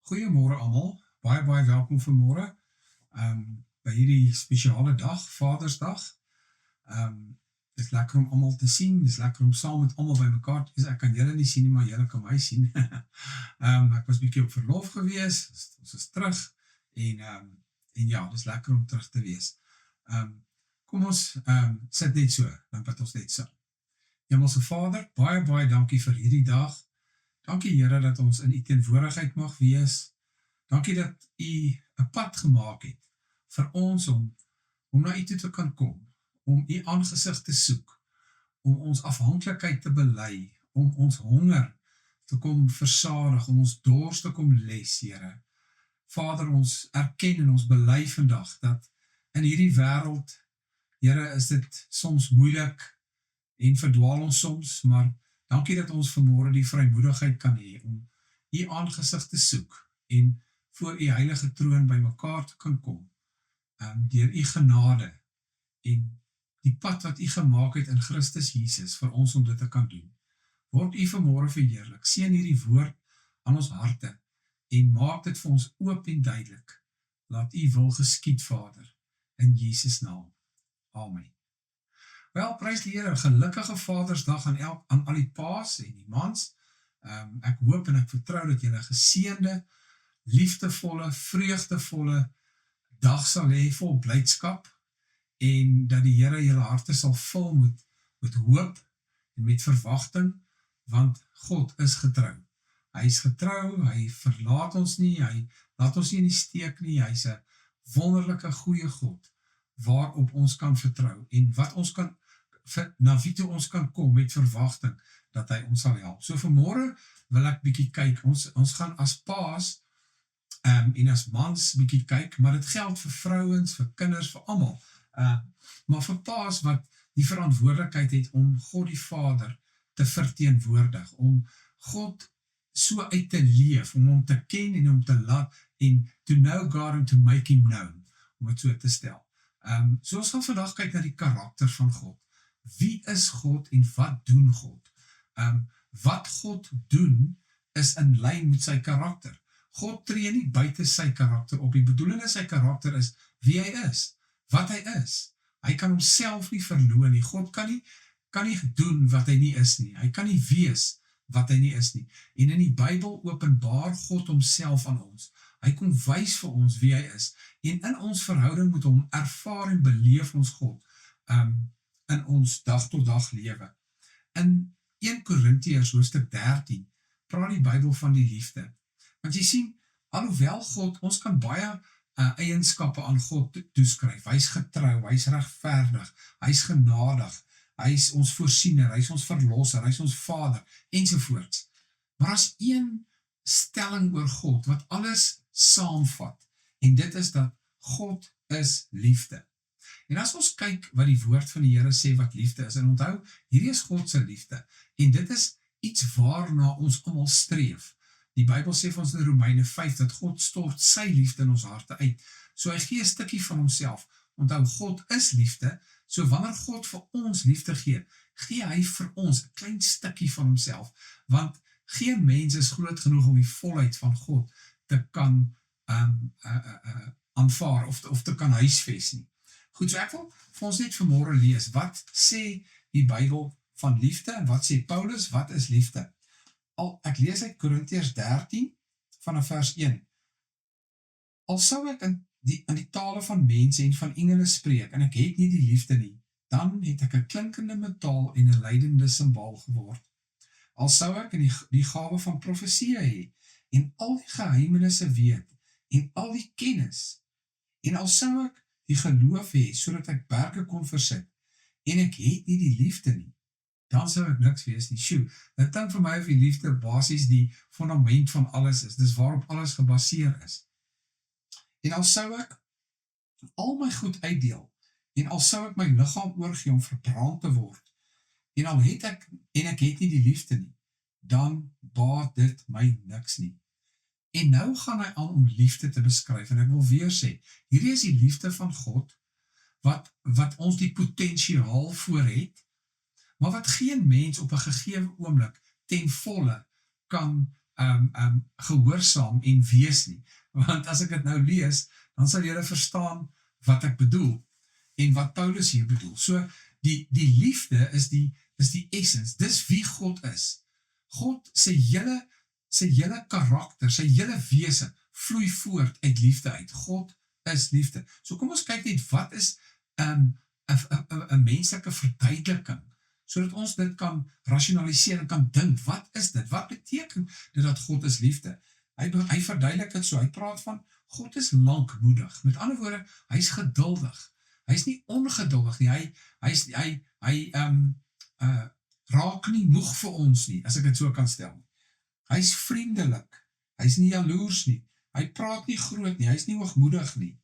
Goeiemôre almal, baie welkom vanmôre by hierdie spesiale dag, Vadersdag. Dit is lekker om almal te sien, dit is lekker om saam met almal by mekaar te wees. Ek kan julle nie sien nie, maar julle kan my sien. Ek was bietjie op verlof gewees, ons is terug en ja, dit is lekker om terug te wees. Kom ons sit net so, dan bid ons net so. Hemelse Vader, baie dankie vir hierdie dag. Dankie Here dat ons in u teenwoordigheid mag wees. Dankie dat u 'n pad gemaak het vir ons om na u toe te kan kom, om u aangesig te soek, om ons afhanklikheid te bely, om ons honger te kom versadig, om ons dors te kom les, Here. Vader, ons erken en ons bely vandag dat in hierdie wêreld, Here, is dit soms moeilik en verdwaal ons soms, maar dankie dat ons vanmôre die vrymoedigheid kan hê om u aangesig te soek en voor u heilige troon by mekaar te kan kom, deur u genade en die pad wat u gemaak het in Christus Jesus vir ons om dit te kan doen. Word u vanmôre verheerlik, seën hierdie woord aan ons harte en maak dit vir ons oop en duidelik. Laat u wil geskied, Vader, in Jesus naam. Amen. Wel, prys die Here, gelukkige Vadersdag aan al die paas en die mans. Ek hoop en ek vertrou dat julle geseënde, liefdevolle, vreugdevolle dag sal hê vol blydskap en dat die Here julle harte sal vul met hoop en met verwagting, want God is getrou. Hy is getrou, hy verlaat ons nie, hy laat ons nie in die steek nie, hy is 'n wonderlike goeie God waarop ons kan vertrou en wat ons kan na wie toe ons kan kom met verwagting dat hy ons sal help. So vanmôre wil ek bietjie kyk, ons gaan as paas en as mans bietjie kyk, maar dit geld vir vrouens, vir kinders, vir almal. Maar vir paas wat die verantwoordelikheid het om God die Vader te verteenwoordig, om God so uit te leef, om hom te ken en hom te laat, en to know God and to make him known, om het so te stel. So ons gaan vandag kyk na die karakter van God. Wie is God en wat doen God? Wat God doen is in lyn met sy karakter. God tree nie buite sy karakter op. Die bedoeling is sy karakter is wie hy is, wat hy is. Hy kan homself nie verloon nie. God kan nie doen wat hy nie is nie. Hy kan nie wees wat hy nie is nie. En in die Bybel openbaar God homself aan ons. Hy kom wys vir ons wie hy is. En in ons verhouding met hom ervaar en beleef ons God in ons dag tot dag lewe. In 1 Korintiërs hoofstuk 13 praat die Bybel van die liefde. Want jy sien, alhoewel God, ons kan baie eienskappe aan God toeskryf. Hy is getrou, hy is regverdig, hy is genadig, hy is ons voorsiener, hy is ons verlosser, hy is ons Vader, ensovoorts. Maar as een stelling oor God, wat alles saamvat, en dit is dat God is liefde. En as ons kyk wat die woord van die Here sê wat liefde is, en onthou, hierdie is God se liefde, en dit is iets waarna ons almal streef. Die Bybel sê vir ons in Romeine 5, dat God stort sy liefde in ons harte uit. So hy gee 'n stukkie van homself. Onthou, God is liefde, so wanneer God vir ons liefde gee hy vir ons 'n klein stukkie van homself, want geen mens is groot genoeg om die volheid van God te kan aanvaar of te kan huisves nie. Goed, so ek wil vir ons net vanmôre lees, wat sê die Bybel van liefde, en wat sê Paulus, wat is liefde? Ek lees uit Korintiërs 13 vanaf vers 1. Al sou ek in die tale van mense en van engele spreek, en ek het nie die liefde nie, dan het ek 'n klinkende metaal en 'n lydende simbaal geword. Al sou ek die gawe van profesie hê, en al die geheimenisse weet, en al die kennis, en al sou ek die geloof hê, sodat ek berge kon versit, en ek het nie die liefde nie, dan sou ek niks wees nie. Sjoe, dit klink vir my of die liefde basies die fundament van alles is, dis waarop alles gebaseer is. En al sou ek al my goed uitdeel, en al sou ek my liggaam oorgee om verbrand te word, en ek het nie die liefde nie, dan baat dit my niks nie. En nou gaan hy aan om liefde te beskryf, en ek wil weer sê, hierdie is die liefde van God, wat ons die potensiaal voor het, maar wat geen mens op 'n gegewe oomblik ten volle kan gehoorsaam en wees nie. Want as ek dit nou lees, dan sal julle verstaan wat ek bedoel en wat Paulus hier bedoel. So die liefde is die essence, dis wie God is. God sy hele karakter, sy hele wese vloei voort uit liefde uit. God is liefde. So kom ons kyk net, wat is 'n menslike verduideliking, sodat ons dit kan rationaliseer en kan dink, wat is dit? Wat beteken dit dat God is liefde? Hy verduidelik dit so, hy praat van, God is lankmoedig. Met ander woorde, hy is geduldig. Hy is nie ongeduldig nie, hy raak nie moeg vir ons nie, as ek dit so kan stel. Hy is vriendelik, hy is nie jaloers nie, hy praat nie groot nie, hy is nie hoogmoedig nie,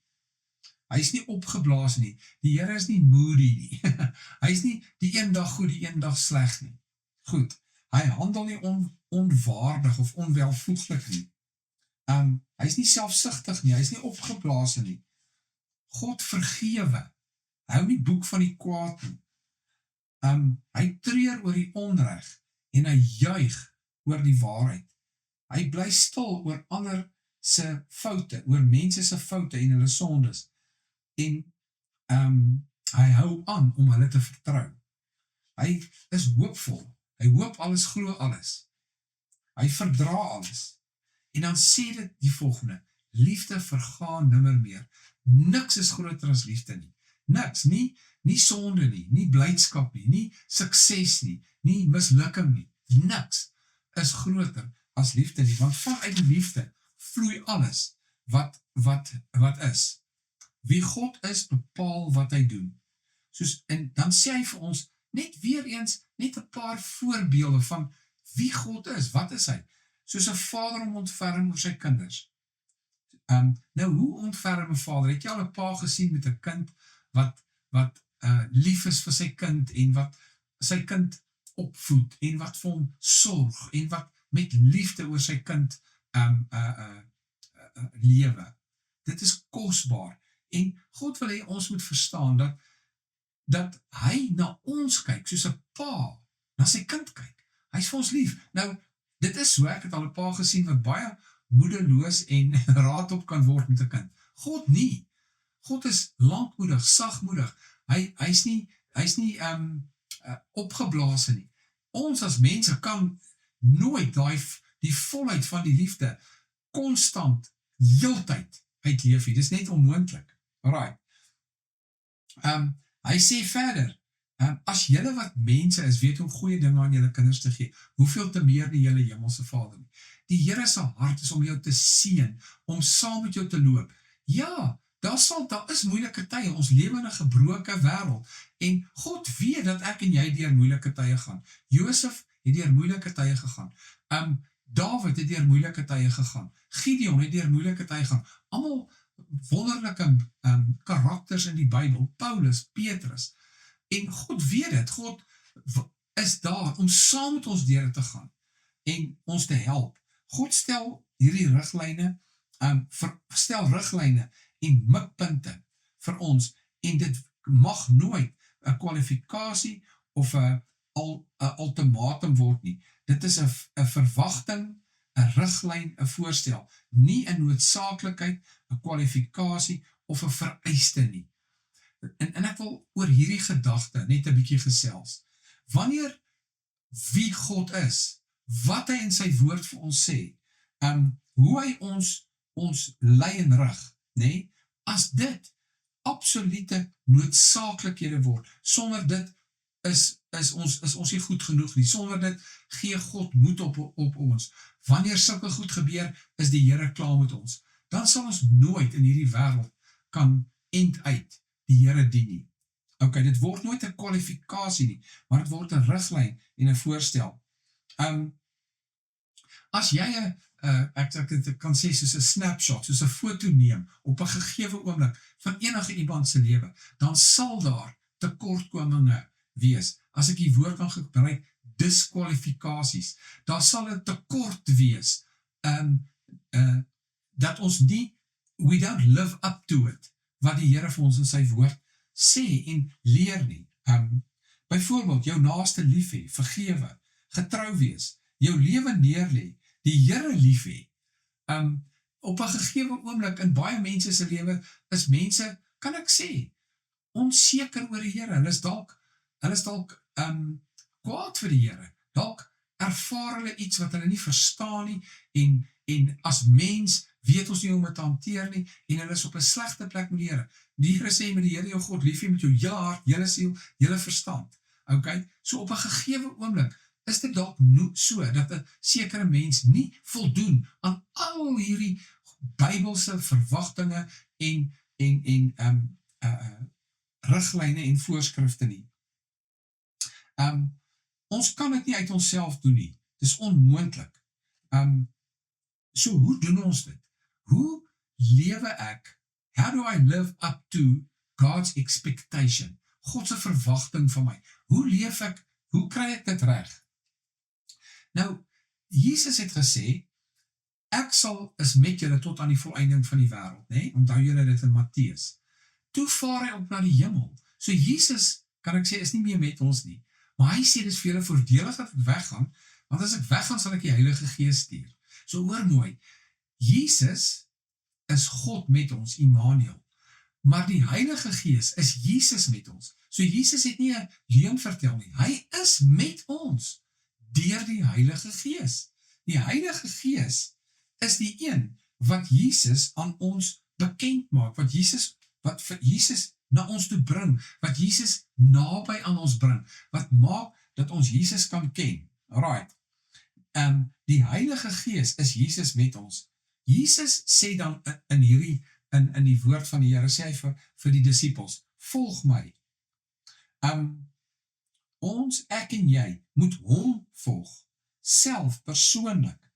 hy is nie opgeblaas nie, die Here is nie moody nie, hy is nie die een dag goed, die een dag sleg nie. Goed, hy handel nie onwaardig of onwelvoeglik nie, hy is nie selfsugtig nie, hy is nie opgeblaas nie, God vergewe, hy hou nie boek van die kwaad nie, hy treur oor die onreg en hy juig oor die waarheid. Hy bly stil oor ander se foute, oor mense se foute en hulle sondes. En hy hou aan om hulle te vertrou. Hy is hoopvol. Hy hoop alles, glo alles. Hy verdra alles. En dan sê dit die volgende: liefde vergaan nimmer meer. Niks is groter as liefde nie. Niks, nie sonde nie blydskap nie sukses nie mislukking nie. Niks is groter as liefde nie, want vanuit die liefde vloei alles wat is. Wie God is, bepaal wat hy doen. En dan sê hy vir ons, net weer eens, net 'n paar voorbeelde van wie God is, wat is hy? Soos 'n vader om ontferm oor sy kinders. Nou, hoe ontferm 'n vader? Het jy al 'n pa gesien met 'n kind wat lief is vir sy kind en wat sy kind opvoed en wat vir hom sorg en wat met liefde oor sy kind lewe? Dit is kosbaar. En God wil hê ons moet verstaan dat hy na ons kyk, soos 'n pa na sy kind kyk. Hy is vir ons lief. Nou, dit is so, ek het al 'n pa gesien wat baie moedeloos en raad op kan word met 'n kind. God nie. God is lankmoedig, sagmoedig. Hy is nie opgeblaas nie. Ons as mense kan nooit die volheid van die liefde konstant, heeltyd uitleef nie. Dis net onmoontlik. Alright. Hy sê verder, as julle wat mense is, weet om goeie dinge aan julle kinders te gee, hoeveel te meer die julle hemelse Vader nie. Die Here se hart is om jou te seën, om saam met jou te loop. Ja, daar is moeilike tye, ons lewe in 'n gebroke wêreld, en God weet dat ek en jy deur moeilike tye gaan. Josef het deur moeilike tye gegaan. Dawid het deur moeilike tye gegaan. Gideon het deur moeilike tye gegaan. Almal wonderlike karakters in die Bybel, Paulus, Petrus. En God weet dit, God is daar om saam met ons deur te gaan en ons te help. God stel hierdie riglyne, stel riglyne en mikpunte vir ons, en dit mag nooit 'n kwalifikasie of 'n ultimatum word nie. Dit is 'n verwagting, 'n riglyn, 'n voorstel, nie 'n noodsaaklikheid, 'n kwalifikasie of 'n vereiste nie. En ek wil oor hierdie gedagte net 'n bietjie gesels. Wanneer wie God is, wat hy in sy woord vir ons sê, hoe hy ons lei en rig, nee, as dit absolute noodsaaklikhede word, sonder dit is ons nie goed genoeg nie, sonder dit gee God moed op ons. Wanneer sulke goed gebeur, is die Here klaar met ons. Dan sal ons nooit in hierdie wêreld kan end uit die Here dien nie. Ok, dit word nooit 'n kwalifikasie nie, maar dit word 'n riglyn en 'n voorstel. As jy ek kan sê soos 'n snapshot, soos 'n foto neem op 'n gegewe oomblik van enige iemand se lewe, dan sal daar tekortkominge wees. As ek die woord kan gebruik, diskwalifikasies. Daar sal 'n tekort wees. Dat ons nie, we don't live up to it, wat die Here vir ons in sy woord sê en leer nie. Byvoorbeeld, jou naaste lief hê, vergewe, getrou wees, jou lewe neerlê, die Here lief hê. Op 'n gegeewe oomblik in baie mense se lewe is mense, kan ek sê, onseker oor die Here. Hulle is dalk kwaad vir die Here. Dalk ervaar hulle iets wat hulle nie verstaan nie, en as mens weet ons nie hoe om dit te hanteer nie, en hulle is op 'n slegte plek met die Here. Die Here sê met die Here jou God lief hê met jou hele hart, hele siel, hele verstand. Okay? So op 'n gegeewe oomblik is dit dalk so dat 'n sekere mens nie voldoen aan al hierdie Bybelse verwagtinge en riglyne en voorskrifte nie. Ons kan dit nie uit onsself doen nie. Dis onmoontlik. So hoe doen ons dit? Hoe lewe ek? How do I live up to God's expectation? God se verwagting van my. Hoe leef ek? Hoe kry ek dit reg? Nou, Jesus het gesê, ek is met julle tot aan die volëinding van die wêreld, né? Onthou julle dit in Matteus. Toe vaar hy op na die hemel. So Jesus, kan ek sê, is nie meer met ons nie. Maar hy sê, dis vir julle voordelig dat ek weggaan, want as ek weggaan, sal ek die Heilige Gees stuur. So hoor mooi, Jesus is God met ons, Immanuel. Maar die Heilige Gees is Jesus met ons. So Jesus het nie 'n leuen vertel nie. Hy is met ons deur die Heilige Gees. Die Heilige Gees is die een wat Jesus aan ons bekend maak, wat vir Jesus na ons toe bring, wat Jesus naby aan ons bring, wat maak dat ons Jesus kan ken. Alright. Die Heilige Gees is Jesus met ons. Jesus sê dan in die woord van die Here, sê hy vir die disippels, volg my. Ek en jy moet hom volg, self, persoonlik.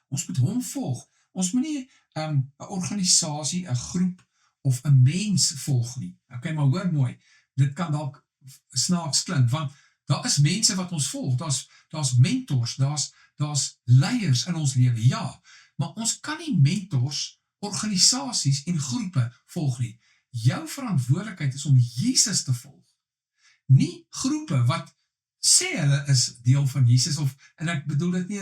Ons moet hom volg. Ons moet nie 'n organisasie, 'n groep of 'n mens volg nie. Okay, maar hoor mooi, dit kan dalk snaaks klink, want daar is mense wat ons volg, daar's mentors, daar's leiers in ons lewe, ja, maar ons kan nie mentors, organisasies en groepe volg nie. Jou verantwoordelikheid is om Jesus te volg. Nie groepe wat sê hulle is deel van Jesus, en ek bedoel dit nie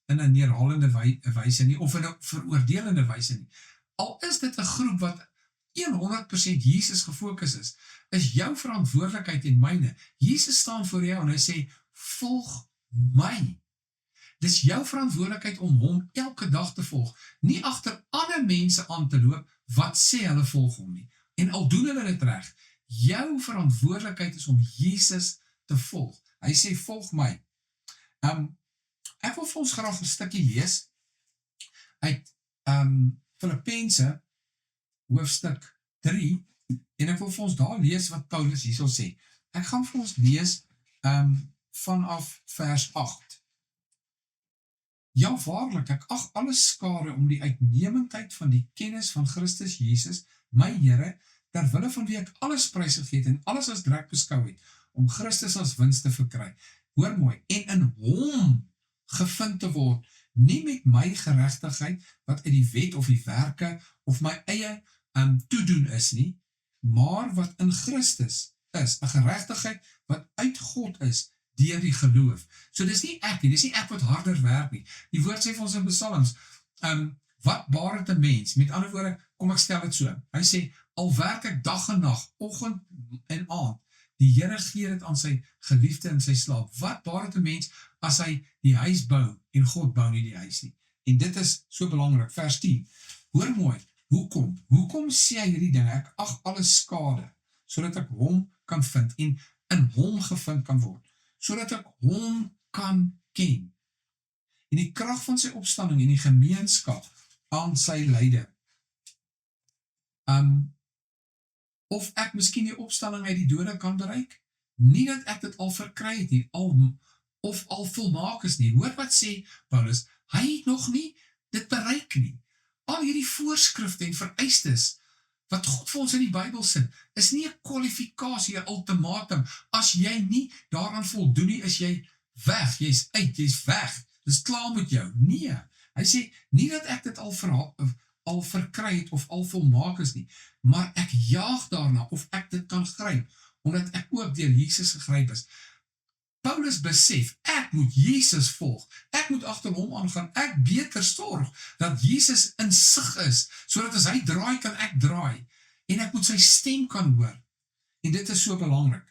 in 'n neerhalende wyse nie, of in 'n veroordelende wyse nie. Al is dit 'n groep wat 100% Jesus gefokus is jou verantwoordelikheid en myne. Jesus staan voor jou en hy sê, volg my. Dis jou verantwoordelikheid om hom elke dag te volg, nie agter ander mense aan te loop wat sê hulle volg hom nie. En al doen hulle dit reg, jou verantwoordelikheid is om Jesus te volg. Hy sê, volg my. Ek wil vir ons graag 'n stukkie lees uit Filippense hoofstuk 3, en ek wil vir ons daar lees wat Paulus hierso sê. Ek gaan vir ons lees vanaf vers 8. Ja, waarlik, ek ag alles skade om die uitnemendheid van die kennis van Christus Jesus, my Here, ter wille van wie ek alles prysgegee het en alles as drek beskou het, om Christus as wins te verkry. Hoor mooi, en in hom gevind te word, nie met my geregtigheid, wat uit die wet of die werke, of my eie toedoen is nie, maar wat in Christus is, 'n geregtigheid wat uit God is, deur die geloof. So dis nie ek nie, dis nie ek wat harder werk nie. Die woord sê vir ons in Psalms, wat baret 'n mens? Met ander woorde, kom ek stel dit so. Hy sê, al werk ek dag en nag, oggend en aand, die Here gee dit aan sy geliefde in sy slaap. Wat baret 'n mens as hy die huis bou en God bou nie die huis nie? En dit is so belangrik, vers 10. Hoor mooi, hoekom sê hy hierdie dinge? Ek ag alles skade, sodat ek hom kan vind en in hom gevind kan word, sodat ek hom kan ken. En die krag van sy opstanding en die gemeenskap aan sy lyde. Of ek miskien die opstanding uit die dode kan bereik, nie dat ek dit al verkry het nie, of al volmaak is nie. Hoor wat sê Paulus, hy het nog nie dit bereik nie. Al hierdie voorskrifte en vereistes, wat God vir ons in die Bybel sit, is nie 'n kwalifikasie, 'n ultimatum. As jy nie daaraan voldoen nie, is jy weg, jy's uit, jy's weg. Dis klaar met jou. Nee, hy sê, nie dat ek dit al verkry het of al volmaak is nie, maar ek jaag daarna of ek dit kan gryp, omdat ek ook deur Jesus gegryp is. Paulus besef, ek moet Jesus volg, ek moet agter hom aangaan, ek beter sorg, dat Jesus in sig is, sodat as hy draai, kan ek draai, en ek moet sy stem kan hoor, en dit is so belangrik.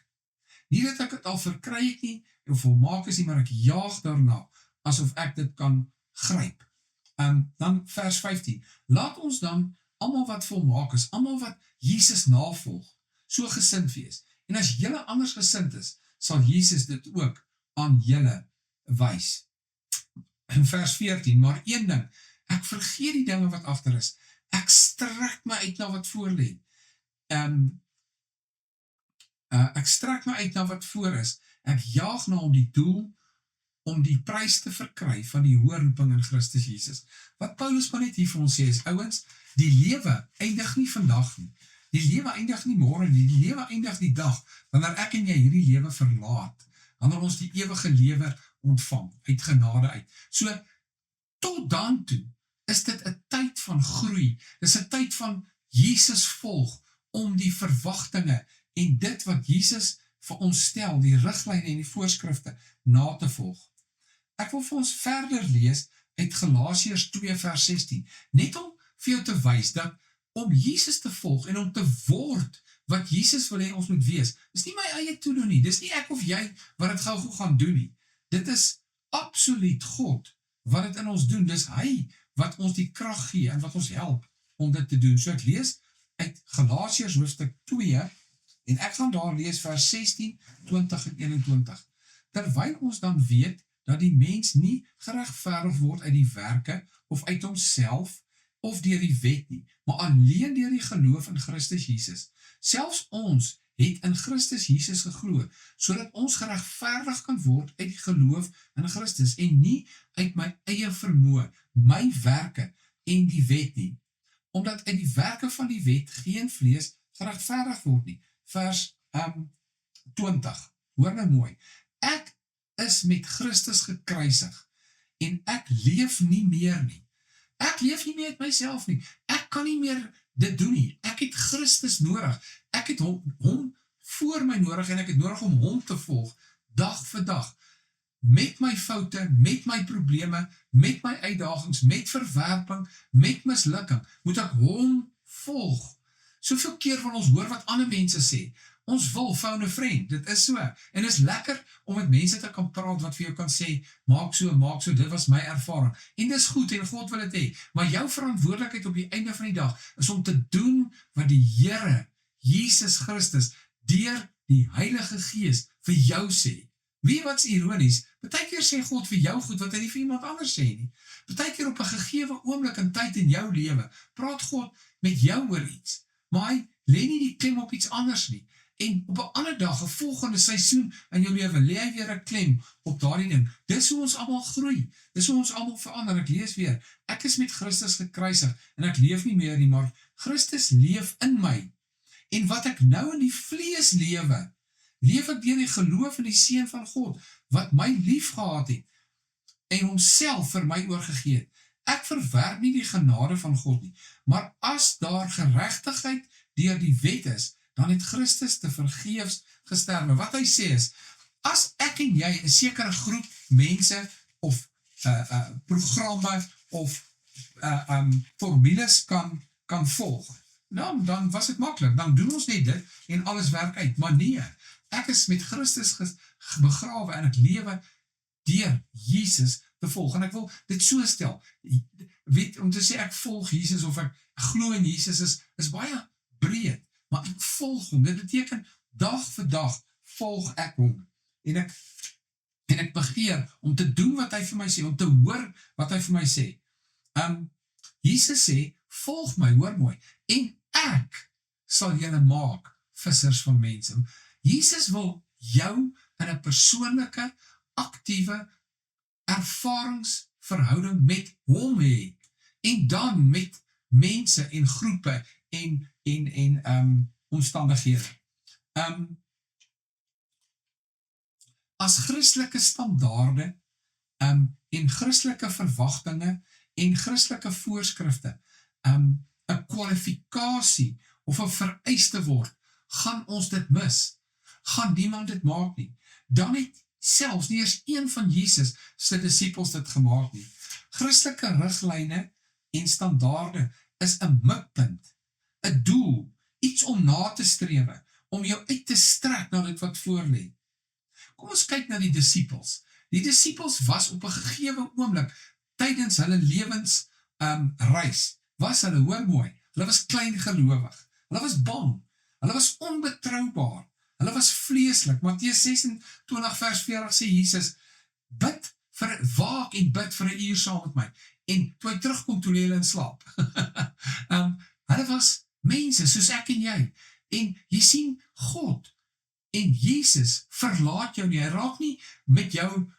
Nie dat ek het al verkry het nie, of volmaak is nie, maar ek jaag daarna, asof ek dit kan gryp. Dan vers 15, laat ons dan, almal wat volmaak is, almal wat Jesus navolg, so gesind wees, en as julle anders gesind is, sal Jesus dit ook aan julle wys. In vers 14, maar een ding, ek vergeet die dinge wat agter is, ek strek my uit na wat voor lê. Ek strek my uit na wat voor is, ek jaag na om die doel, om die prys te verkry van die hoë roeping in Christus Jesus. Wat Paulus maar net hier vir ons sê is, ouens, die lewe eindig nie vandag nie, die lewe eindig nie môre nie, die lewe eindig die dag, wanneer ek en jy hierdie lewe verlaat, wanneer ons die ewige lewe ontvang, uit genade uit. So, tot dan toe, is dit 'n tyd van groei, dis 'n tyd van Jesus volg, om die verwagtinge, en dit wat Jesus vir ons stel, die riglyne en die voorskrifte, na te volg. Ek wil vir ons verder lees, uit Galasiërs 2 vers 16, net om vir jou te wys, dat om Jesus te volg, en om te word, wat Jesus wil hê ons moet wees, is nie my eie toedoen nie, dis nie ek of jy, wat het gou gaan doen nie, dit is absoluut God, wat het in ons doen, dis hy, wat ons die krag gee, en wat ons help, om dit te doen. So ek lees, uit Galasiërs hoofstuk 2, en ek gaan daar lees vers 16, 20 en 21, terwyl ons dan weet, dat die mens nie geregverdig word uit die werke, of uit homself, of deur die wet nie, maar alleen deur die geloof in Christus Jesus. Selfs ons het in Christus Jesus geglo, sodat ons geregverdig kan word uit die geloof in Christus, en nie uit my eie vermoë, my werke en die wet nie. Omdat uit die werke van die wet geen vlees geregverdig word nie. Vers 20, hoor nou mooi, ek is met Christus gekruisig, en ek leef nie meer nie. Ek leef nie meer uit myself nie. Ek kan nie meer dit doen nie. Ek het Christus nodig. Ek het hom voor my nodig, en ek het nodig om hom te volg, dag vir dag. Met my foute, met my probleme, met my uitdagings, met verwerping, met mislukking, moet ek hom volg. Soveel keer van ons hoor wat ander mense sê. Ons wil phone a friend, dit is so. En is lekker om met mense te kan praat wat vir jou kan sê, maak so, dit was my ervaring. En dis goed, en God wil dit hê. Maar jou verantwoordelikheid op die einde van die dag, is om te doen wat die Here, Jesus Christus, deur die Heilige Gees, vir jou sê. Wie wat's ironies, partykeer sê God vir jou goed, wat hy nie vir iemand anders sê nie. Partykeer op 'n gegewe oomblik en tyd in jou lewe, praat God met jou oor iets, maar hy lê nie die klem op iets anders nie. En op 'n ander dag, 'n volgende seisoen in jou lewe, lê hy weer 'n klem op daardie ding. Dis hoe ons almal groei, dis hoe ons almal verander. Ek lees weer, ek is met Christus gekruisig, en ek leef nie meer nie, maar Christus leef in my. En wat ek nou in die vlees lewe, leef ek deur die geloof in die Seun van God, wat my lief gehad het, en homself vir my oorgegee het. Ek verwerp nie die genade van God nie, maar as daar geregtigheid deur die wet is, dan het Christus te vergeefs gesterwe. Wat hy sê is, as ek en jy 'n sekere groep mense, of programme, of formules kan volg, dan was dit maklik, dan doen ons net dit, en alles werk uit. Maar nee, ek is met Christus begrawe, en ek lewe deur Jesus te volg. En ek wil dit so stel, weet, om te sê ek volg Jesus, of ek glo in Jesus, is baie breed. Maar ek volg hom, dit beteken dag vir dag volg ek hom, en ek begeer om te doen wat hy vir my sê, om te hoor wat hy vir my sê. Jesus sê, volg my, hoor mooi, en ek sal julle maak vissers van mense. Jesus wil jou in 'n persoonlike, aktiewe ervaringsverhouding met hom hê, en dan met mense en groepe en omstandighede. As Christelike standaarde en Christelike verwagtinge en Christelike voorskrifte 'n kwalifikasie of 'n vereiste word, gaan ons dit mis. Gaan niemand dit maak nie. Dan het selfs nie eers een van Jesus se disippels dit gemaak nie. Christelike riglyne en standaarde is 'n mikpunt, 'n doel, iets om na te strewe, om jou uit te strek na dit wat voor lê. Kom ons kyk na die disippels. Die disippels was op 'n gegeewe oomblik tydens hulle lewensreis, was hulle, hoor mooi, hulle was kleingelowig, hulle was bang, hulle was onbetroubaar, hulle was vleeslik. Matteus 26 vers 40 sê Jesus, waak en bid vir 'n uur saam met my. En toe hy terugkom, toe lê hulle in slaap. Hulle was mense soos ek en jy. En jy sien, God en Jesus verlaat jou nie. Hy raak nie met jou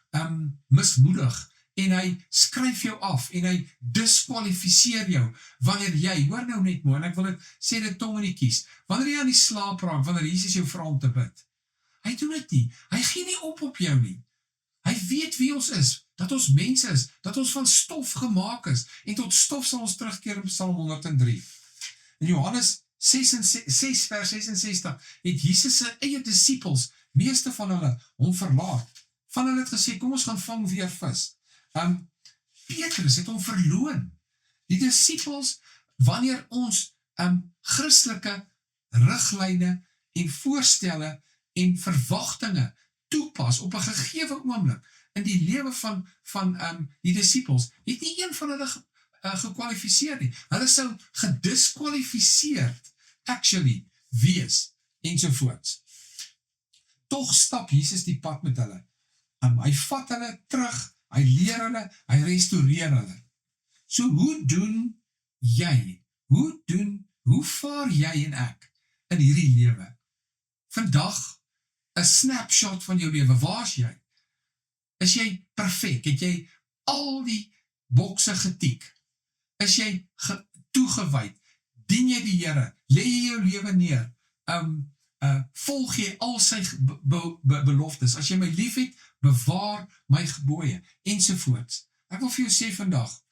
mismoedig en hy skryf jou af en hy diskwalifiseer jou wanneer jy, hoor nou net mooi, en ek wil dit sê dit tong in die kies, wanneer jy aan die slaap raak, wanneer Jesus jou vra om te bid. Hy doen dit nie. Hy gee nie op jou nie. Hy weet wie ons is, dat ons mense is, dat ons van stof gemaak is, en tot stof sal ons terugkeer in Psalm 103. In Johannes 6 vers 66 het Jesus se eie disippels, meeste van hulle, hom verlaat. Van hulle het gesê, kom ons gaan vang weer vis. Petrus het hom verloon. Die disippels, wanneer ons Christelike riglyne en voorstelle en verwagtinge toepas op 'n gegeewe oomblik in die lewe van die disippels, het nie een van hulle gekwalifiseer nie. Hulle sou gediskwalifiseerd actually wees ensovoorts. Tog stap Jesus die pad met hulle. Hy vat hulle terug, hy leer hulle, hy restoreer hulle. So hoe doen jy? Hoe vaar jy en ek in hierdie lewe? Vandag 'n snapshot van jou lewe. Waar is jy? Is jy perfek? Het jy al die bokse getik? Is jy toegewyd? Dien jy die Here? Lê jy jou lewe neer? Volg jy al sy beloftes? As jy my liefhet, bewaar my gebooie, ensovoorts. Ek wil vir jou sê vandag,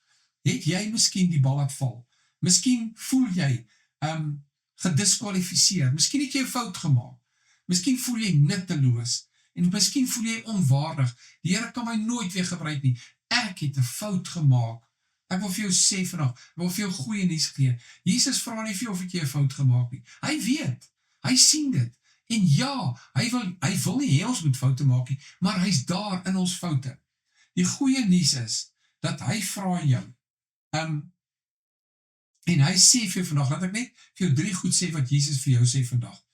het jy miskien die bal laat val? Miskien voel jy gediskwalifiseer. Miskien het jy 'n fout gemaak. Miskien voel jy nutteloos. En miskien voel jy onwaardig. Die Here kan my nooit weer gebruik nie. Ek het 'n fout gemaak. Ek wil vir jou sê vandag, ek wil vir jou goeie nuus gee. Jesus vra nie vir jou of jy 'n fout gemaak nie. Hy weet. Hy sien dit. En ja, hy wil nie hê ons moet foute maak nie, maar hy's daar in ons foute. Die goeie nuus is, dat hy vra jou, en hy sê vir jou vandag, laat ek net vir jou 3 goed sê wat Jesus vir jou sê vandag.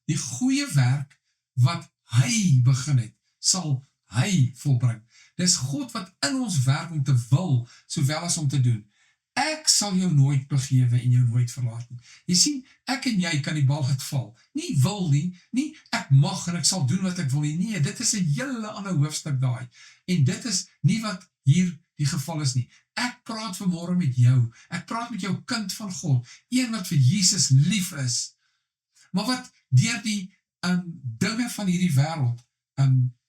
Die goeie werk wat hy begin het, sal hy volbring. Dis God wat in ons werk om te wil, sowel as om te doen. Ek sal jou nooit begewe en jou nooit verlaat nie. Jy sien, ek en jy kan die bal laat val. Nie wil nie ek mag en ek sal doen wat ek wil nie. Nee, dit is 'n hele ander hoofstuk daai. En dit is nie wat hier die geval is nie. Ek praat vanmôre met jou. Ek praat met jou kind van God, een wat vir Jesus lief is, maar wat deur die dinge van hierdie wêreld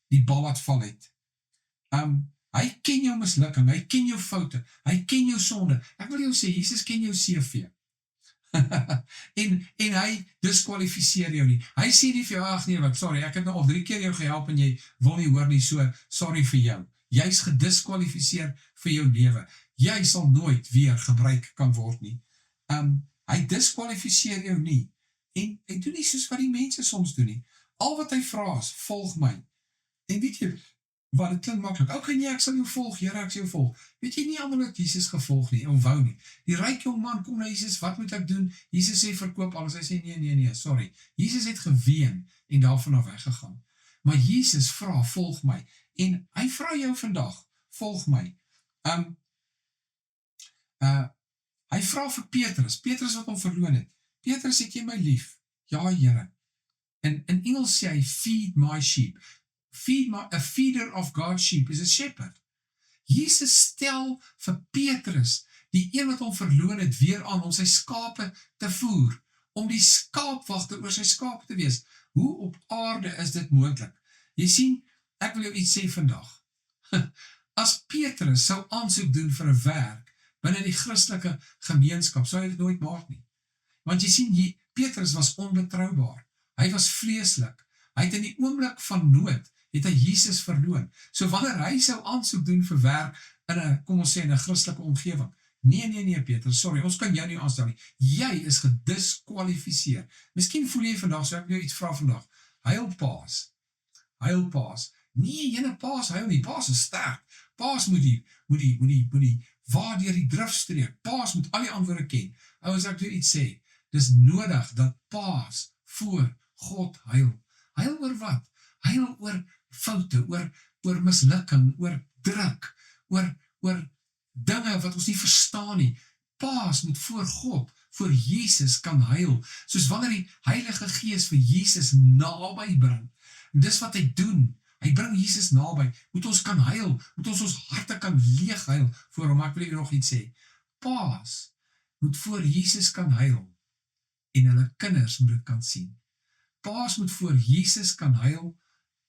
die bal laat val het. Hy ken jou mislukking, hy ken jou foute, hy ken jou sonde. Ek wil jou sê, Jesus ken jou CV. en hy diskwalifiseer jou nie. Hy sê nie vir jou, ag nee, sorry, ek het nou al 3 keer jou gehelp en jy wil nie hoor nie, so sorry vir jou. Jy is gediskwalifiseer vir jou lewe. Jy sal nooit weer gebruik kan word nie. Hy diskwalifiseer jou nie. En hy doen nie soos wat die mense soms doen nie. Al wat hy vra is, volg my. En weet jy, wat het klink maklik, okay nee, ek sal jou volg, Here, ek sal jou volg. Weet jy nie allemaal het Jesus gevolg nie, en wou nie. Die ryk jong man kom na Jesus, wat moet ek doen? Jesus sê, verkoop alles. Hy sê, nee, sorry. Jesus het geween en daarvan af weggegaan. Maar Jesus vra, volg my. En hy vra jou vandag, volg my. Hy vra vir Petrus wat hom verloon het. Petrus, het jy my lief? Ja, Here. In Engels sê hy, feed my sheep. A feeder of God's sheep is a shepherd. Jesus stel vir Petrus, die een wat hom verloon het, weer aan om sy skape te voer, om die skaapwagter oor sy skape te wees. Hoe op aarde is dit moontlik? Jy sien, ek wil jou iets sê vandag. As Petrus sou aansoek doen vir 'n werk binne die Christelike gemeenskap, sou hy dit nooit maak nie. Want jy sien, Petrus was onbetroubaar. Hy was vleeslik. Hy het in die oomblik van nood het hy Jesus verloon. So wanneer hy sou aansoek doen vir werk in 'n, kom ons sê, in 'n Christelike omgewing, nee Peter, sorry, ons kan jou nie aanstel nie. Jy is gediskwalifiseer. Miskien voel jy vandag, so ek jou iets vra vandag, huil paas. Nee, jyne paas huil nie, paas is sterk. Paas moet die waardeur die drifstreek. Paas moet al die antwoorde ken. As ek jou iets sê, dis nodig dat paas voor God huil. Huil oor wat? Huil oor foute, oor mislukking, oor druk, oor dinge wat ons nie verstaan nie. Paas moet voor God, voor Jesus kan huil. Soos wanneer die Heilige Gees vir Jesus naby bring. En dis wat hy doen. Hy bring Jesus naby, moet ons kan huil, moet ons harte kan leeg huil voor hom. Ek wil nog iets sê, paas moet voor Jesus kan huil, en hulle kinders moet dit kan sien. Paas moet voor Jesus kan huil,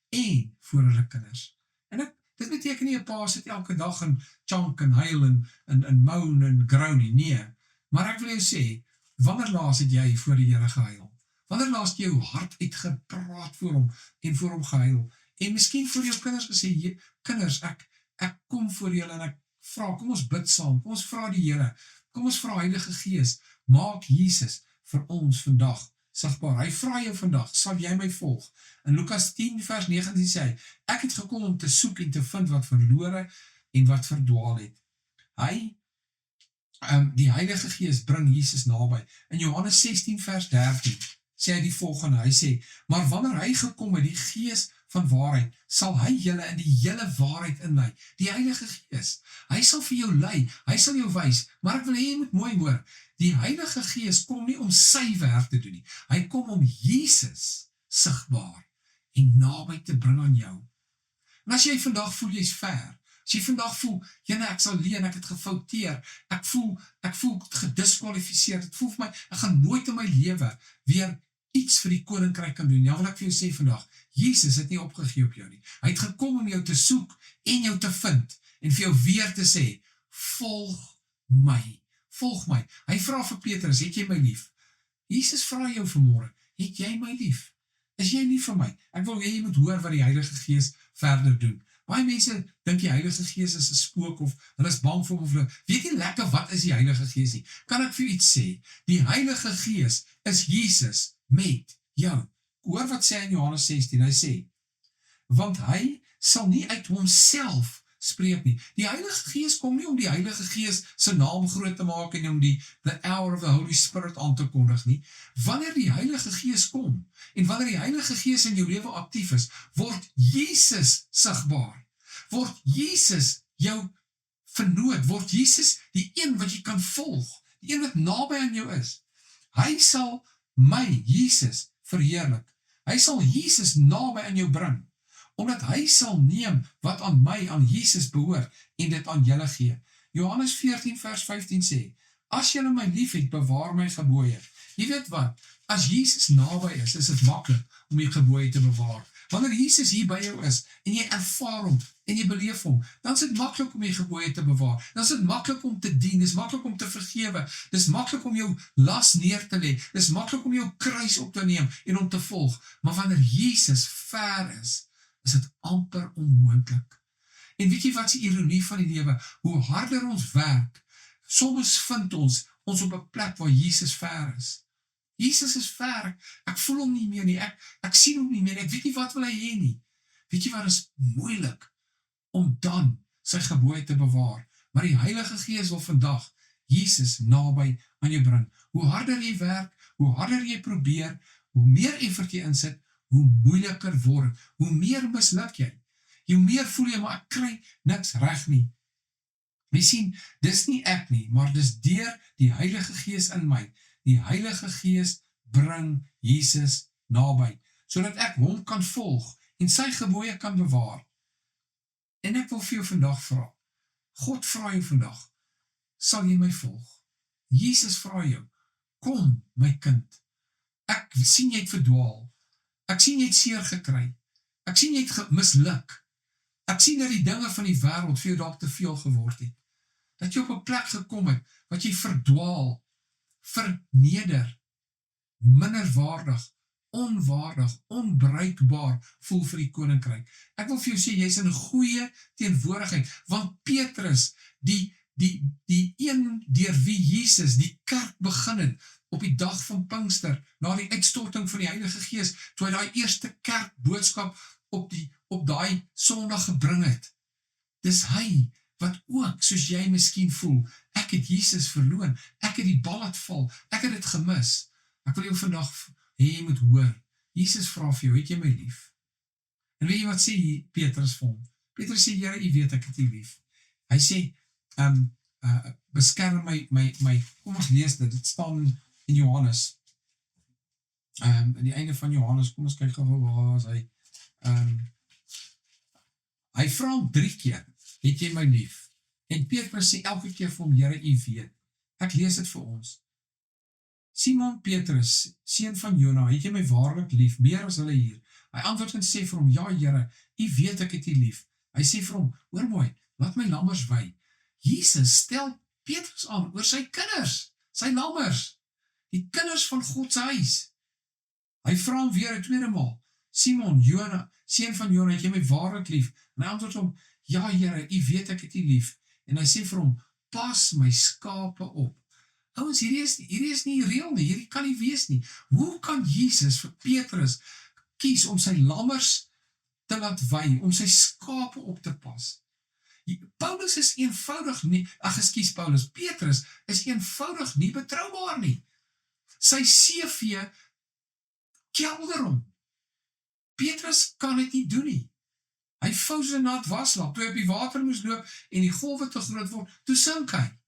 en voor hulle kinders. En dit beteken nie, 'n paas sit elke dag en chunk en huil en moan en groan nie, nee. Maar ek wil jou sê, wanneer laas het jy voor die Here gehuil? Wanneer laas het jy jou hart uitgepraat voor hom, en voor hom gehuil? En miskien vir jou kinders gesê, kinders, ek kom voor julle en ek vra, kom ons bid saam, kom ons vra die Here, kom ons vra Heilige Gees, maak Jesus vir ons vandag sigbaar. Hy vra jou vandag, sal jy my volg? In Lukas 10 vers 19 sê hy, ek het gekom om te soek en te vind wat verlore en wat verdwaal het. Die Heilige Gees bring Jesus naby. In Johannes 16 vers 13 sê hy die volgende, hy sê, maar wanneer hy gekom het, die Gees van waarheid, sal hy julle in die hele waarheid inlei. Die Heilige Gees, hy sal vir jou lei, hy sal jou wys, maar ek wil hê jy moet mooi hoor, die Heilige Gees kom nie om sy werk te doen nie, hy kom om Jesus sigbaar en naby te bring aan jou. En as jy vandag voel jy's ver, as jy vandag voel, ek sal leen, ek het gefouteer, ek voel gediskwalifiseerd, het voel vir my, ek gaan nooit in my lewe weer iets vir die koninkryk kan doen. Ja, wil ek vir jou sê vandag, Jesus het nie opgegee op jou nie. Hy het gekom om jou te soek en jou te vind en vir jou weer te sê, volg my. Hy vra vir Petrus, het jy my lief? Jesus vra jou vanmôre, het jy my lief? Is jy lief vir my? Ek wil hê jy moet hoor wat die Heilige Gees verder doen. Baie mense dink die Heilige Gees is 'n spook of hulle is bang vir hom of weet nie lekker wat is die Heilige Gees nie. Kan ek vir jou iets sê? Die Heilige Gees is Jesus met jou. Hoor wat sê in Johannes 16, hy sê, want hy sal nie uit homself spreek nie. Die Heilige Gees kom nie om die Heilige Gees se naam groot te maak en om the hour of the Holy Spirit aan te kondig nie. Wanneer die Heilige Gees kom en wanneer die Heilige Gees in jou lewe aktief is, word Jesus sigbaar. Word Jesus jou vernoot, word Jesus die een wat jy kan volg, die een wat naby aan jou is. Hy sal my, Jesus, verheerlik. Hy sal Jesus naby aan jou bring, omdat hy sal neem wat aan my, aan Jesus behoort, en dit aan julle gee. Johannes 14 vers 15 sê, as julle my lief het, bewaar my gebooie. Jy weet wat, as Jesus naby is dit maklik om die gebooie te bewaar. Wanneer Jesus hier by jou is, en jy ervaar hom, en jy beleef hom, dan is dit maklik om die gebooie te bewaar, dan is dit maklik om te dien, dit is maklik om te vergewe, dit is maklik om jou las neer te lê, dit is maklik om jou kruis op te neem, en om te volg, maar wanneer Jesus ver is dit amper onmoontlik. En weet jy wat is die ironie van die lewe? Hoe harder ons werk, soms vind ons op 'n plek waar Jesus ver is. Jesus is ver, ek voel hom nie meer nie, ek sien hom nie meer, ek weet nie wat wil hy hê nie. Weet jy wat is moeilik? Om dan sy gebooie te bewaar. Maar die Heilige Gees wil vandag Jesus naby aan jou bring. Hoe harder jy werk, hoe harder jy probeer, hoe meer effort jy insit, hoe moeiliker word, hoe meer misluk jy. Hoe meer voel jy, maar ek kry niks reg nie. Jy sien, dis nie ek nie, maar dis deur die Heilige Gees in my. Die Heilige Gees bring Jesus naby, sodat ek hom kan volg en sy gebooie kan bewaar. En ek wil vir jou vandag vra, God vra jou vandag, sal jy my volg? Jesus vra jou, kom my kind, ek sien jy het verdwaal, ek sien jy het seer gekry, ek sien jy het misluk, ek sien dat die dinge van die wêreld vir jou dalk te veel geword het, dat jy op 'n plek gekom het, wat jy verdwaal, verneder, minderwaardig, onwaardig, onbruikbaar voel vir die koninkryk. Ek wil vir jou sê, jy is in 'n goeie teenwoordigheid, want Petrus, die een deur wie Jesus die kerk begin het, op die dag van Pinkster, na die uitstorting van die Heilige Gees, toe hy daai eerste kerkboodskap op daai Sondag gebring het. Dis hy wat ook, soos jy miskien voel, ek het Jesus verloon, ek het die bal laat val, ek het dit gemis. Ek wil jou vandag hê jy moet hoor, Jesus vra vir jou, het jy my lief? En weet jy wat sê Petrus vir hom? Petrus sê, Here, U weet ek het U lief. Hy sê, beskerm my, kom ons lees dit staan in Johannes, in die einde van Johannes, kom ons kyk gou, waar is hy? Hy vra hom 3 keer, het jy my lief? En Petrus sê elke keer vir hom, Here, U weet. Ek lees dit vir ons. Simon Petrus, seun van Jona, het jy my waarlik lief, meer as hulle hier? Hy antwoord en sê vir hom, ja Here, U weet ek het U lief. Hy sê vir hom, hoor mooi, laat my lammers wy. Jesus stel Petrus aan oor sy kinders, sy lammers, die kinders van God se huis. Hy vra hom weer 'n tweede maal, Simon, Jona, seun van Jona, het jy my waarlik lief? En hy antwoord hom, ja Here, U weet ek het U lief. En hy sê vir hom, pas my skape op. Ouens, hierdie is nie reël nie, hierdie kan nie wees nie. Hoe kan Jesus vir Petrus kies om sy lammers te laat wy, om sy skape op te pas? Paulus is eenvoudig nie, Petrus is eenvoudig nie betroubaar nie. Sy CV kelder hom. Petrus kan dit nie doen nie. Hy vou sy nat waslap, toe hy op die water moes loop en die golwe te groot word, toe sink hy.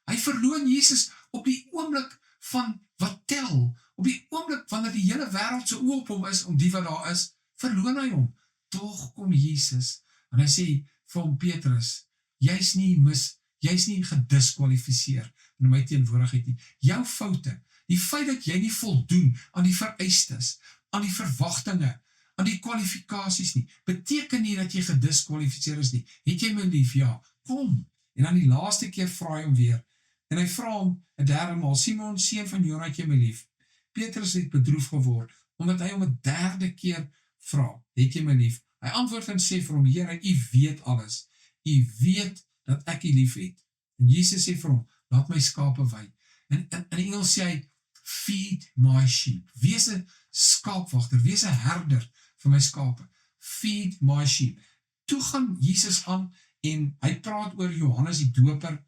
Hy verloon Jesus op die oomblik van wat tel, op die oomblik wanneer die hele wêreld se oë op hom is, om die wat daar is, verloon hy hom. Tog kom Jesus, en hy sê vir hom, Petrus, jy's nie gediskwalifiseer in my teenwoordigheid nie. Jou foute, die feit dat jy nie voldoen aan die vereistes, aan die verwagtinge, aan die kwalifikasies nie, beteken nie dat jy gediskwalifiseer is nie. Het jy my lief? Ja, kom. En dan die laaste keer vra hy hom weer, en hy vra hom 'n derde maal, Simon, seun van Jona, het jy my lief? Petrus het bedroef geword, omdat hy hom 'n derde keer vra, het jy my lief? Hy antwoord en sê vir hom, Here, U weet alles. U weet dat ek U lief het. En Jesus sê vir hom, laat my skape wy. En in Engels sê hy, feed my sheep. Wees 'n skaapwagter, wees 'n herder vir my skape. Feed my sheep. Toe gaan Jesus aan en hy praat oor Johannes die doper,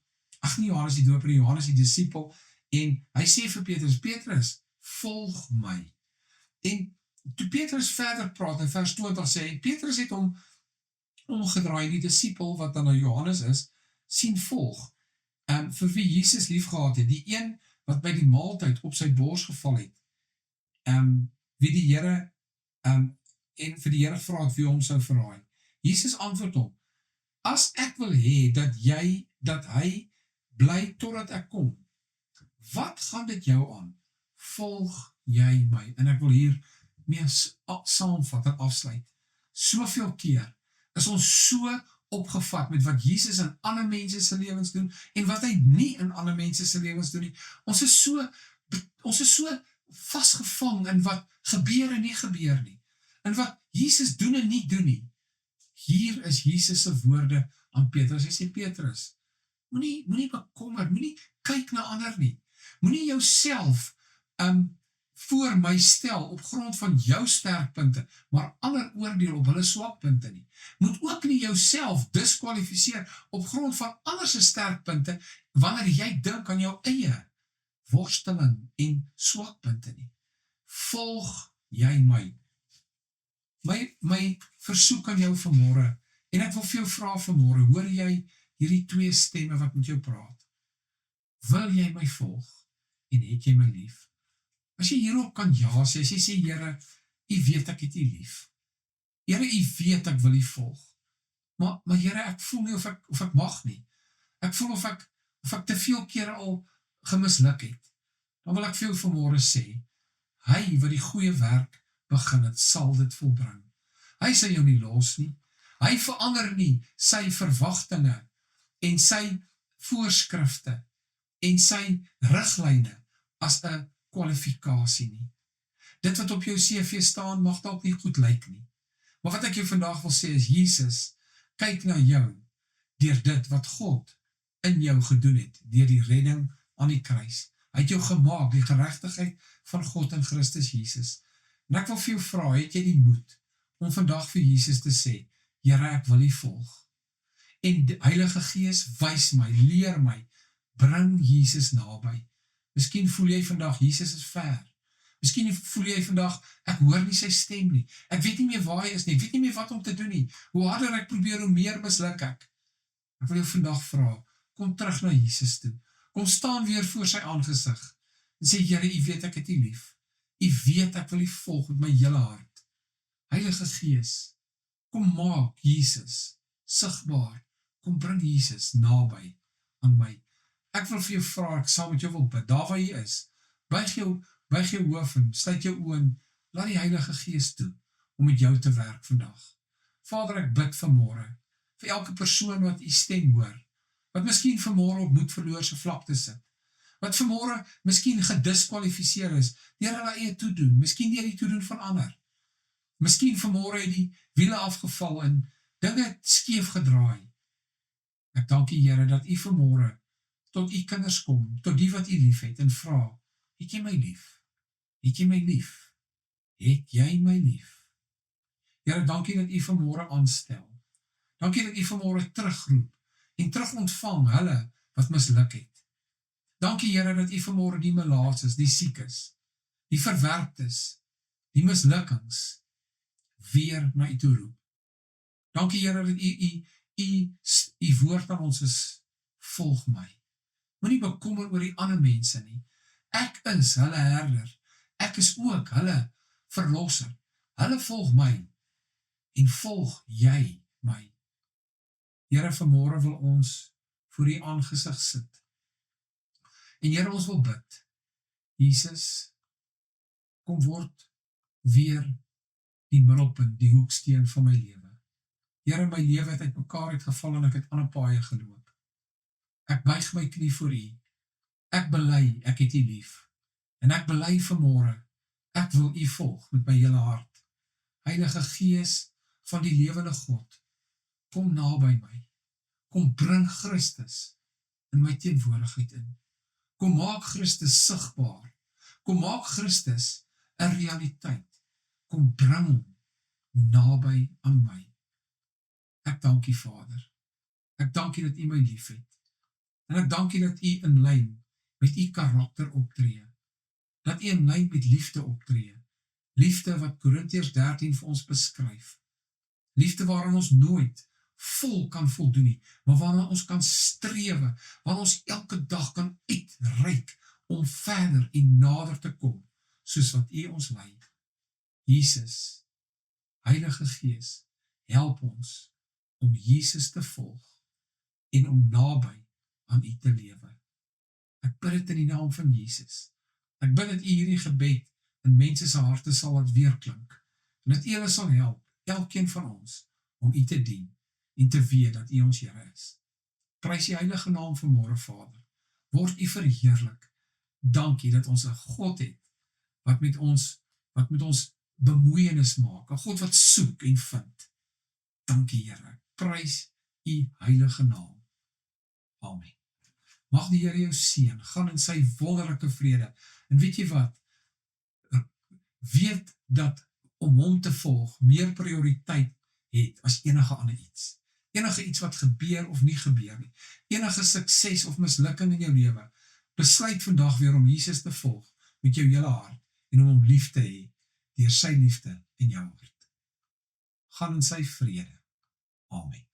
nie Johannes die doper, Johannes die disipel, en hy sê vir Petrus, Petrus, volg my. En toe Petrus verder praat, in vers 20 sê, Petrus het hom omgedraai, die disipel wat dan nou Johannes is, sien volg, vir wie Jesus lief gehad het, die een wat by die maaltyd op sy bors geval het, wie die Here, en vir die Here vra het wie hom sou verraai. Jesus antwoord hom, as ek wil hê dat hy bly totdat ek kom, wat gaan dit jou aan? Volg jy my? En ek wil hier mee saamvat en afsluit. Soveel keer is ons so opgevat met wat Jesus in ander mense se lewens doen en wat hy nie in ander mense se lewens doen nie. Ons is so vasgevang in wat gebeur en nie gebeur nie. En wat Jesus doen en nie doen nie. Hier is Jesus se woorde aan Petrus. Hy sê, Petrus, moenie bekommer, moenie kyk na ander nie. Moenie jouself voor my stel op grond van jou sterkpunte, maar ander oordeel op hulle swakpunte nie. Moet ook nie jouself diskwalifiseer op grond van ander se sterkpunte, wanneer jy dink aan jou eie worsteling en swakpunte nie. Volg jy my? My versoek aan jou vanmôre, en ek wil vir jou vra vanmôre, hoor jy hierdie 2 stemme wat met jou praat? Wil jy my volg, en het jy my lief? As jy hierop kan ja sê, as jy sê, Here, U weet ek het U lief. Here, U weet ek wil U volg. Maar Here, ek voel nie of ek mag nie. Ek voel of ek te veel kere al gemisluk het. Dan wil ek vir jou vanmôre sê, hy wat die goeie werk begin het, sal dit volbring. Hy sal jou nie los nie. Hy verander nie sy verwagtinge en sy voorskrifte en sy riglyne as 'n kwalifikasie nie. Dit wat op jou CV staan, mag dalk nie goed lyk nie. Maar wat ek jou vandag wil sê is, Jesus, kyk na jou, deur dit wat God in jou gedoen het, deur die redding aan die kruis. Hy het jou gemaak, die geregtigheid van God in Christus Jesus. En ek wil vir jou vra, het jy die moed om vandag vir Jesus te sê, Here, ek wil U volg. En die Heilige Gees wys my, leer my, bring Jesus naby. Miskien voel jy vandag, Jesus is ver. Miskien voel jy vandag, ek hoor nie sy stem nie. Ek weet nie meer waar hy is nie, ek weet nie meer wat om te doen nie. Hoe harder ek probeer, hoe meer misluk ek. Ek wil jou vandag vra, kom terug na Jesus toe. Kom staan weer voor sy aangesig. En sê, Here, U weet ek het U lief. U weet ek wil U volg met my hele hart. Heilige Gees, kom maak Jesus sigbaar. Kom bring Jesus naby aan my. Ek wil vir jou vra, ek sal met jou wil bid, daar waar jy is, buig jou hoof en sluit jou oë en laat die Heilige Gees toe om met jou te werk vandag. Vader, ek bid vanmôre vir elke persoon wat U stem hoor, wat miskien vanmôre op moedverloorse vlakte sit, wat vanmôre miskien gediskwalifiseer is deur hulle eie toedoen, miskien deur die toedoen van ander. Miskien vanmôre het die wiele afgeval en dinge het skeef gedraai. Ek dank U, Here, dat U vanmôre tot U kinders kom, tot die wat U lief het en vra, het jy my lief? Het jy my lief? Het jy my lief? Here, dankie dat U vanmôre aanstel. Dankie dat U vanmôre terugroep en terug ontvang hulle wat misluk het. Dankie, Here, dat U vanmôre die melaatses, die siekes, die verwerptes, die mislukkings weer na U toe roep. Dankie, Here, dat U woord aan ons is, volg my. Moenie bekommer oor die ander mense nie. Ek is hulle herder. Ek is ook hulle verlosser. Hulle volg my en volg jy my. Here, vanmôre wil ons voor U aangesig sit. En Here, ons wil bid. Jesus, kom word weer die middelpunt, die hoeksteen van my lewe. Here, my lewe het uit mekaar uitgeval en ek het ander paaie geloop. Ek buig my knie voor U. Ek bely, ek het U lief. En ek bely vanmôre, ek wil U volg met my hele hart. Heilige Gees van die lewende God, kom naby my. Kom bring Christus in my teenwoordigheid in. Kom maak Christus sigbaar. Kom maak Christus 'n realiteit. Kom bring hom naby aan my. Ek dank U, Vader. Ek dank U dat U my lief het. En ek dank U dat U in lyn met U karakter optree. Dat U in lyn met liefde optree. Liefde wat Korintiërs 13 vir ons beskryf. Liefde waaraan ons nooit vol kan voldoen nie, maar waarna ons kan strewe, waarna ons elke dag kan uitreik om verder en nader te kom, soos wat U ons lei. Jesus, Heilige Gees, help ons om Jesus te volg en om naby aan U te lewe. Ek bid dit in die naam van Jesus. Ek bid dat U hierdie gebed in mense se harte sal laat weerklink en dat U hulle sal help, elkeen van ons, om U te dien en te weet dat U ons Here is. Prys U heilige naam vanmôre, Vader. Word U verheerlik. Dankie dat ons 'n God het wat met ons bemoeienis maak, 'n God wat soek en vind. Dankie, Here. Prys U heilige naam. Amen. Mag die Here jou seën, gaan in sy wonderlike vrede. En weet jy wat? Weet dat om hom te volg meer prioriteit het as enige ander iets. Enige iets wat gebeur of nie gebeur nie. Enige sukses of mislukking in jou lewe. Besluit vandag weer om Jesus te volg met jou hele hart en om hom lief te hê deur sy liefde in jou hart. Gaan in sy vrede. Amen.